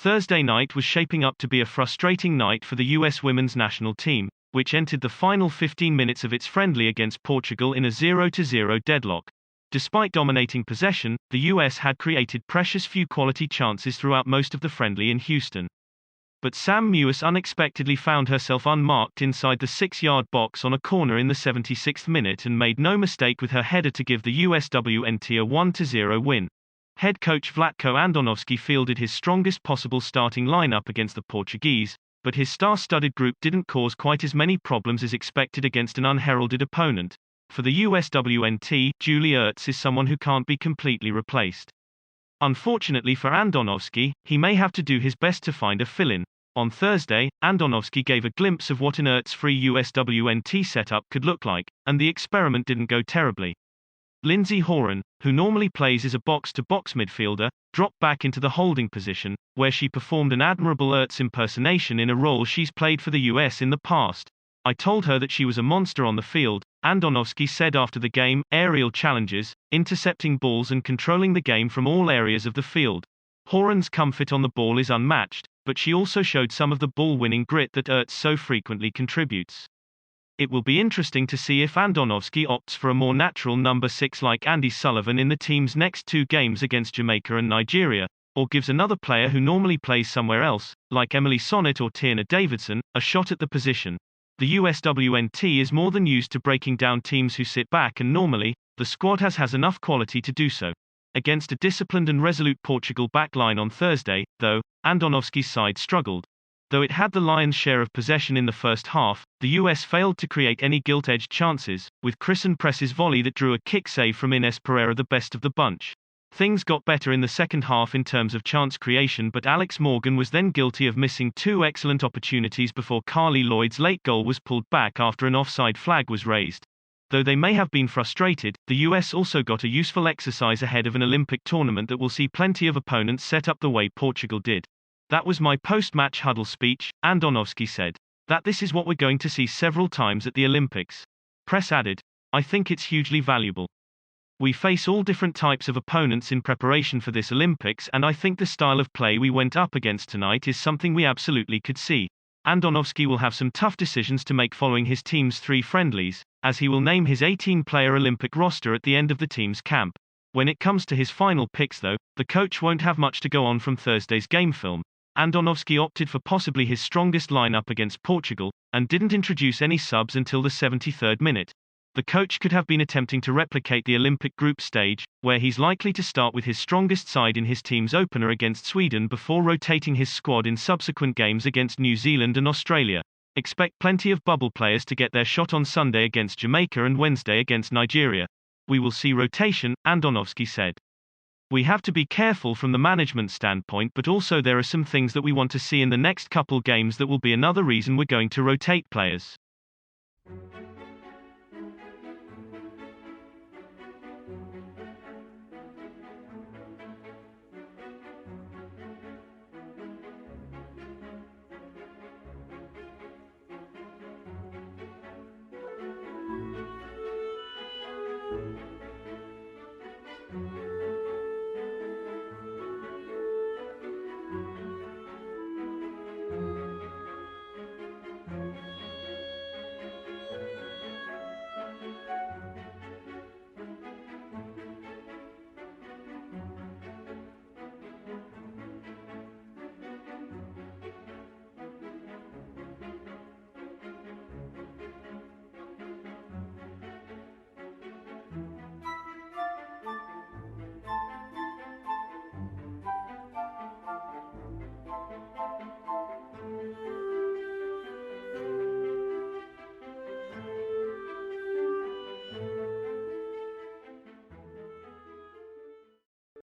Thursday night was shaping up to be a frustrating night for the US women's national team, which entered the final 15 minutes of its friendly against Portugal in a 0-0 deadlock. Despite dominating possession, the US had created precious few quality chances throughout most of the friendly in Houston. But Sam Mewis unexpectedly found herself unmarked inside the 6-yard box on a corner in the 76th minute and made no mistake with her header to give the USWNT a 1-0 win. Head coach Vlatko Andonovski fielded his strongest possible starting lineup against the Portuguese, but his star-studded group didn't cause quite as many problems as expected against an unheralded opponent. For the USWNT, Julie Ertz is someone who can't be completely replaced. Unfortunately for Andonovski, he may have to do his best to find a fill-in. On Thursday, Andonovski gave a glimpse of what an Ertz-free USWNT setup could look like, and the experiment didn't go terribly. Lindsey Horan, who normally plays as a box-to-box midfielder, dropped back into the holding position, where she performed an admirable Ertz impersonation in a role she's played for the US in the past. "I told her that she was a monster on the field," Andonovski said after the game, aerial challenges, intercepting balls and controlling the game from all areas of the field. Horan's comfort on the ball is unmatched, but she also showed some of the ball-winning grit that Ertz so frequently contributes. It will be interesting to see if Andonovski opts for a more natural number 6 like Andy Sullivan in the team's next 2 games against Jamaica and Nigeria, or gives another player who normally plays somewhere else, like Emily Sonnett or Tierna Davidson, a shot at the position. The USWNT is more than used to breaking down teams who sit back, and normally, the squad has enough quality to do so. Against a disciplined and resolute Portugal backline on Thursday, though, Andonovski's side struggled. Though it had the lion's share of possession in the first half, the US failed to create any gilt-edged chances, with Kristen Press's volley that drew a kick save from Ines Pereira the best of the bunch. Things got better in the second half in terms of chance creation, but Alex Morgan was then guilty of missing 2 excellent opportunities before Carly Lloyd's late goal was pulled back after an offside flag was raised. Though they may have been frustrated, the US also got a useful exercise ahead of an Olympic tournament that will see plenty of opponents set up the way Portugal did. "That was my post-match huddle speech," Andonovski said. "That this is what we're going to see several times at the Olympics." Press added, "I think it's hugely valuable. We face all different types of opponents in preparation for this Olympics, and I think the style of play we went up against tonight is something we absolutely could see." Andonovski will have some tough decisions to make following his team's 3 friendlies, as he will name his 18-player Olympic roster at the end of the team's camp. When it comes to his final picks though, the coach won't have much to go on from Thursday's game film. Andonovski opted for possibly his strongest lineup against Portugal, and didn't introduce any subs until the 73rd minute. The coach could have been attempting to replicate the Olympic group stage, where he's likely to start with his strongest side in his team's opener against Sweden before rotating his squad in subsequent games against New Zealand and Australia. Expect plenty of bubble players to get their shot on Sunday against Jamaica and Wednesday against Nigeria. "We will see rotation," Andonovski said. "We have to be careful from the management standpoint, but also there are some things that we want to see in the next couple games that will be another reason we're going to rotate players.